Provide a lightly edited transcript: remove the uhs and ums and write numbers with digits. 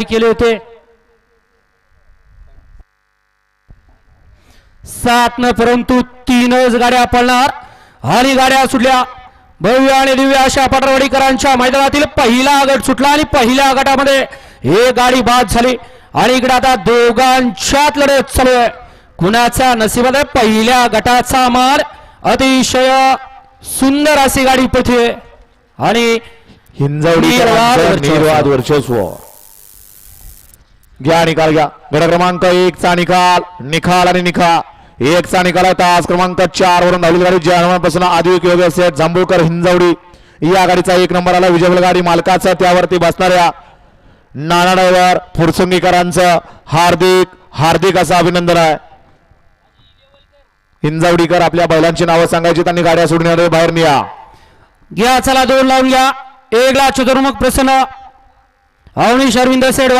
केले होते 7 न, परंतु 3च गाड्या पळणार आणि गाड्या सुटल्या. भव्य आणि दिव्य अशा पटरवाडीकरांच्या मैदानातील पहिला गट सुटला आणि पहिल्या गटामध्ये एक गाडी बाद झाली आणि इकडे आता दोघांच्यात लढत चालू आहे. कुणाच्या नशिबात पहिल्या गटाचा मार अतिशय सुंदर अशी गाडी पळते आणि हिंजवडी निर्वाद वर्चस्व. घ्या निकाल घ्या. गट क्रमांक 1 चा निकाल आणि निकाल 1 चा निकाल आहे. तास क्रमांक 4 वरून धावली गाडी जर्मनपासून आदिवासी योगी असे जांभूळकर हिंजवडी या गाडीचा 1 नंबर आला. विजय गाडी मालकाचा त्यावरती बसणाऱ्या नाना ड्रायव्हर फुरसुंगीकरांचं हार्दिक असं अभिनंदन आहे. हिंजवडीकर आपल्या बैलांची नावं सांगायची, त्यांनी गाड्या सोडण्यामध्ये बाहेर न्या. घ्या चला 2 लावून घ्या. 1 ला चतुर्मुख प्रसन्न अवनीश अरविंद सेठ